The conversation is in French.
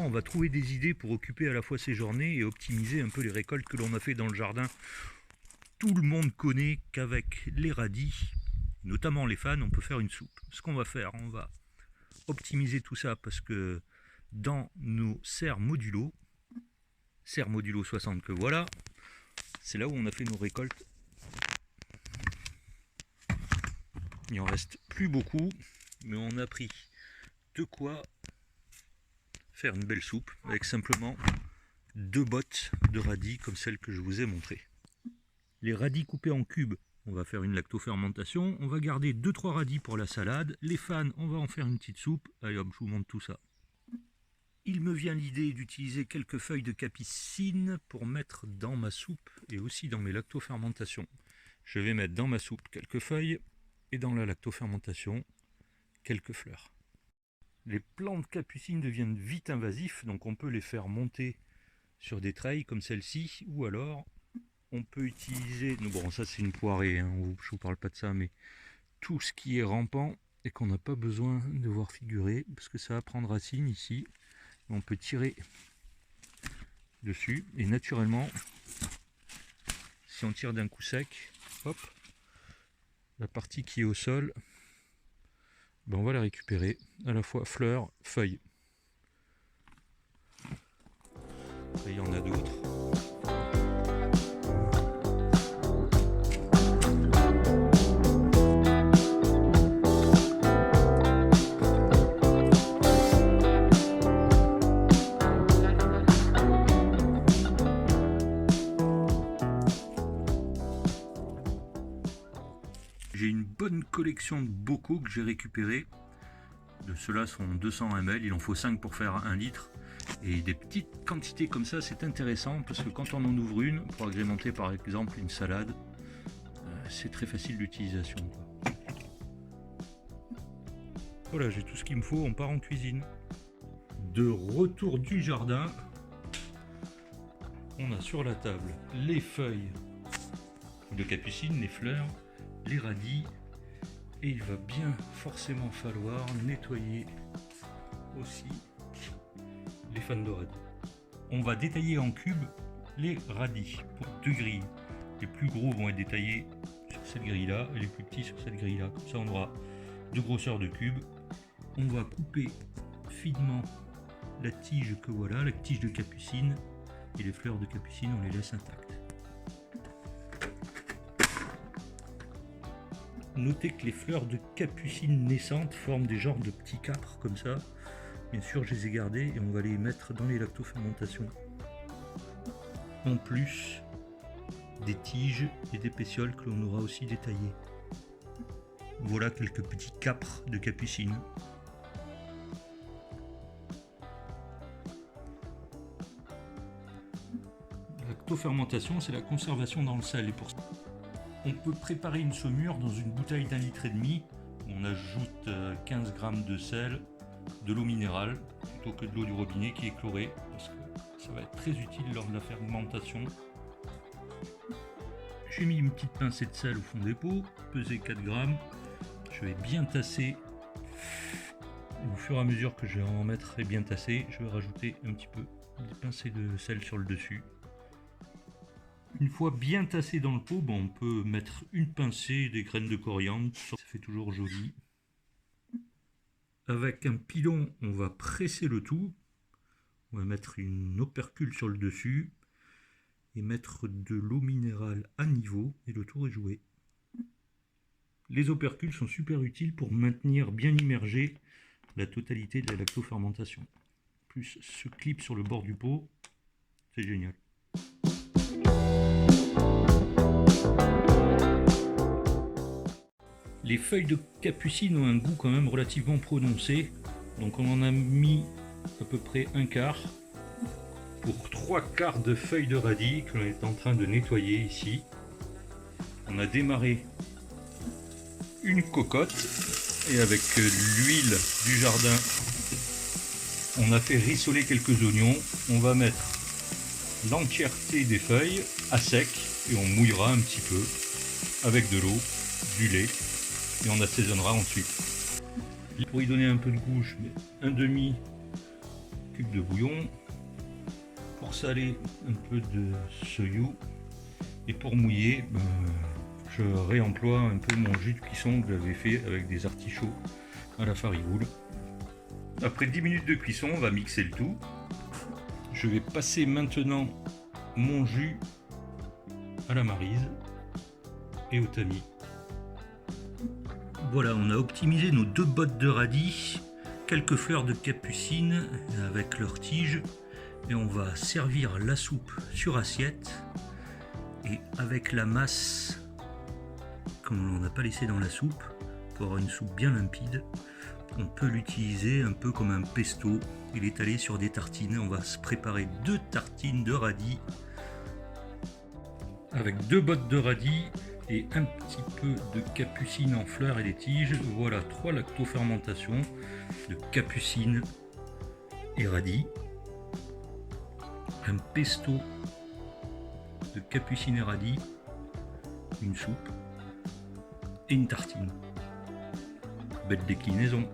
on va trouver des idées pour occuper à la fois ses journées et optimiser un peu les récoltes que l'on a fait dans le jardin. Tout le monde connaît qu'avec les radis, notamment les fans, on peut faire une soupe. Ce qu'on va faire, on va optimiser tout ça parce que dans nos serres modulo 60 que voilà, c'est là où on a fait nos récoltes. Il en reste plus beaucoup, mais on a pris de quoi faire une belle soupe avec simplement 2 bottes de radis comme celle que je vous ai montrée. Les radis coupés en cubes, on va faire une lactofermentation. On va garder 2-3 radis pour la salade. Les fans, on va en faire une petite soupe. Allez hop, je vous montre tout ça. Il me vient l'idée d'utiliser quelques feuilles de capucine pour mettre dans ma soupe et aussi dans mes lactofermentations. Je vais mettre dans ma soupe quelques feuilles et dans la lactofermentation quelques fleurs. Les plants de capucine deviennent vite invasifs, donc on peut les faire monter sur des treilles comme celle-ci, ou alors on peut utiliser, bon ça c'est une poirée, hein, je vous parle pas de ça, mais tout ce qui est rampant et qu'on n'a pas besoin de voir figurer, parce que ça va prendre racine ici, on peut tirer dessus, et naturellement, si on tire d'un coup sec, hop, la partie qui est au sol, ben on va la récupérer, à la fois fleurs, feuilles. Après, il y en a d'autres. J'ai une bonne collection de bocaux que j'ai récupérés. De ceux-là sont 200 ml, il en faut 5 pour faire 1 litre. Et des petites quantités comme ça, c'est intéressant parce que quand on en ouvre une, pour agrémenter par exemple une salade, c'est très facile d'utilisation. Voilà, j'ai tout ce qu'il me faut, on part en cuisine. De retour du jardin, on a sur la table les feuilles de capucine, les fleurs, les radis, et il va bien forcément falloir nettoyer aussi les fans de radis. On va détailler en cubes les radis pour 2 grilles. Les plus gros vont être détaillés sur cette grille là et les plus petits sur cette grille là. Comme ça on aura 2 grosseurs de cubes. On va couper finement la tige que voilà, la tige de capucine, et les fleurs de capucine on les laisse intactes. Notez que les fleurs de capucine naissantes forment des genres de petits capres comme ça. Bien sûr, je les ai gardées et on va les mettre dans les lactofermentations. En plus des tiges et des pétioles que l'on aura aussi détaillées. Voilà quelques petits capres de capucine. La lactofermentation, c'est la conservation dans le sel. Et pour ça, on peut préparer une saumure dans une bouteille d'1,5 litre. On ajoute 15 g de sel, de l'eau minérale plutôt que de l'eau du robinet qui est chlorée, parce que ça va être très utile lors de la fermentation. J'ai mis une petite pincée de sel au fond des pots, pesé 4 g. Je vais bien tasser. Au fur et à mesure que je vais en mettre et bien tasser, je vais rajouter un petit peu des pincées de sel sur le dessus. Une fois bien tassé dans le pot, bon, on peut mettre une pincée des graines de coriandre, ça fait toujours joli. Avec un pilon, on va presser le tout. On va mettre une opercule sur le dessus et mettre de l'eau minérale à niveau et le tour est joué. Les opercules sont super utiles pour maintenir bien immergé la totalité de la lactofermentation. Plus ce clip sur le bord du pot, c'est génial. Les feuilles de capucine ont un goût quand même relativement prononcé, donc on en a mis à peu près un quart pour 3/4 de feuilles de radis que l'on est en train de nettoyer ici. On a démarré une cocotte et avec l'huile du jardin on a fait rissoler quelques oignons. On va mettre l'entièreté des feuilles à sec et on mouillera un petit peu avec de l'eau, du lait et on assaisonnera ensuite. Pour y donner un peu de goût, je mets un demi cubes de bouillon. Pour saler, un peu de soyou. Et pour mouiller, je réemploie un peu mon jus de cuisson que j'avais fait avec des artichauts à la farigoule. Après 10 minutes de cuisson, on va mixer le tout. Je vais passer maintenant mon jus à la maryse et au tamis. Voilà, on a optimisé nos 2 bottes de radis, quelques fleurs de capucine avec leurs tiges, et on va servir la soupe sur assiette. Et avec la masse, comme on n'a pas laissé dans la soupe, pour avoir une soupe bien limpide, on peut l'utiliser un peu comme un pesto et l'étaler sur des tartines. On va se préparer 2 tartines de radis avec 2 bottes de radis et un petit peu de capucine en fleurs et les tiges. Voilà 3 lactofermentations de capucine et radis, un pesto de capucine et radis, une soupe et une tartine. Belle déclinaison.